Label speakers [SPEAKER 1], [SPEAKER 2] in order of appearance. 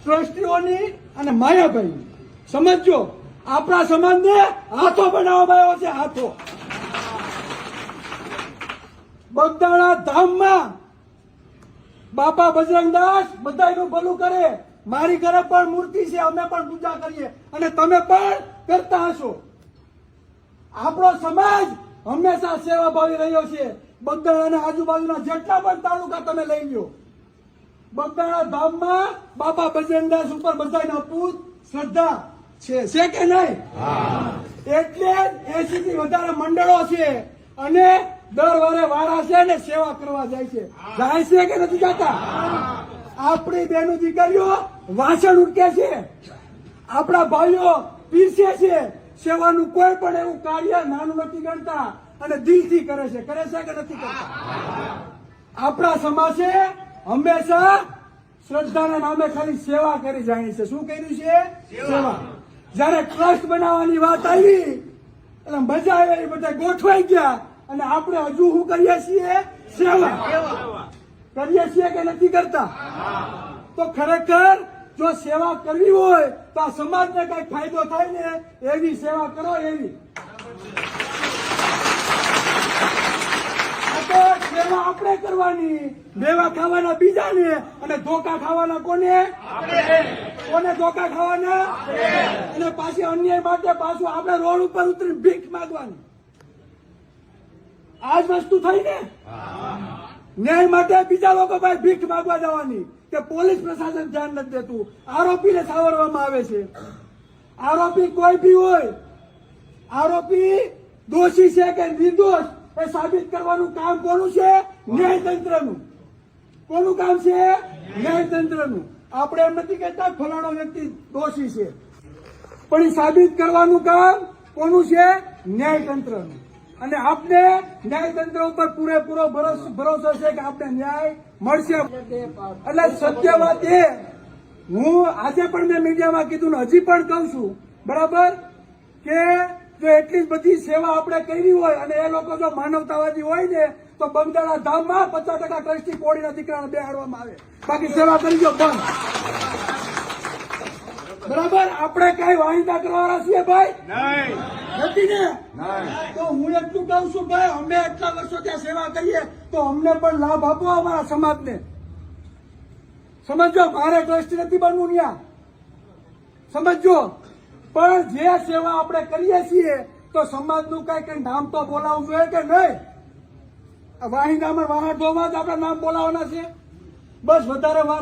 [SPEAKER 1] ટ્રસ્ટીઓની અને માયાભાઈ સમજો, આપણા સમાજને હાથો બનાવવામાં આવ્યો છે, હાથો. બગદાણા ધામમાં બાપા બજરંગદાસ બધાયનું ભલું કરે. મારી ઘરે પણ મૂર્તિ છે, અમે પણ પૂજા કરીએ અને તમે પણ કરતા હશો. આપણો સમાજ હંમેશા સેવાભાવી રહ્યો છે. બગદાણાના આજુબાજુના જેટલા પણ તાલુકા તમે લઈ લો, બગદાણા ધામમાં બાપા બજરંગદાસ ઉપર બધાને અપૂત શ્રદ્ધા છે કે નહીં? એટલે 80 થી વધારે મંડળો છે અને દર વારે વારા છે ને સેવા કરવા જાય છે. જાય છે કે નથી જતા? આપણી બહેનો દીકરીઓ વાસણ ઉટકે છે, આપણા ભાઈઓ પીરસે છે. સેવાનું કોઈ પણ એવું કાર્ય નાનું નથી ગણતા અને દિલથી કરે છે કે નથી કરતા? આપણા સમાજે હંમેશા શ્રદ્ધાના નામે ખાલી સેવા કરી જાણી છે. શું કર્યું છે? સેવા. જયારે ટ્રસ્ટ બનાવવાની વાત આવી એટલે મજા આવી, બધા ગોઠવાઈ ગયા અને આપણે હજુ શું કરીએ છીએ? સેવા કરીએ છીએ કે નથી કરતા? તો ખરેખર જો સેવા કરવી હોય તો આ સમાજને કઈ ફાયદો થાય ને એવી સેવા કરો. એવી સેવા આપણે કરવાની, મેવા ખાવાના બીજાને અને ધોકા ખાવાના કોને? કોને ધોકા ખાવાના? અને પાછી અન્યાય માટે પાછું આપણે રોડ ઉપર ઉતરી ભીખ માંગવાની. આ જ વસ્તુ થઈ ને. ન્યાય માટે બીજા લોકો ભાઈ ભીખ માંગવા જવાની કે પોલીસ પ્રશાસન ધ્યાન નથી દેતું. આરોપીને સાવરવામાં આવે છે. આરોપી કોઈ બી હોય, આરોપી દોષી છે કે નિર્દોષ એ સાબિત કરવાનું કામ કોનું છે? ન્યાયતંત્રનું. કોનું કામ છે? ન્યાયતંત્રનું. આપણે એમ નથી કહેતા ફલાણો વ્યક્તિ દોષી છે, પણ એ સાબિત કરવાનું કામ કોનું છે? ન્યાયતંત્રનું. અને આપણે ન્યાયતંત્ર ઉપર પૂરેપૂરો ભરોસો છે કે આપણે ન્યાય મળશે. એટલે સત્ય વાત એ, હું આજે પણ મેં મીડિયામાં કીધું ને હજી પણ કહું છું, બરાબર, કે જો એટલી બધી સેવા આપણે કરી હોય અને એ લોકો જો માનવતાવાદી હોય ને તો બગદાણા ધામમાં 50% ટ્રસ્ટી કોળીના દીકરાને બેહાડવામાં આવે. બાકી સેવા કરી દો બંધ. બરાબર? આપણે કઈ વાહિંદા કરવાના છીએ ભાઈ? નથી ને? તો હું એટલું કહું છું ભાઈ, અમે એટલા વર્ષો ત્યાં સેવા કરીએ તો અમને પણ લાભ આપો અમારા સમાજને. સમજો, મારે ટ્રસ્ટી નથી બનવું ત્યાં, સમજો. પણ જે સેવા આપણે કરીએ છીએ તો સમાજનું કઈ નામ તો બોલાવવું જોઈએ કે નહીં? વાહિંદામાં વાહન ધોવા જ આપણે નામ બોલાવવાના છે? બસ વધારે વાત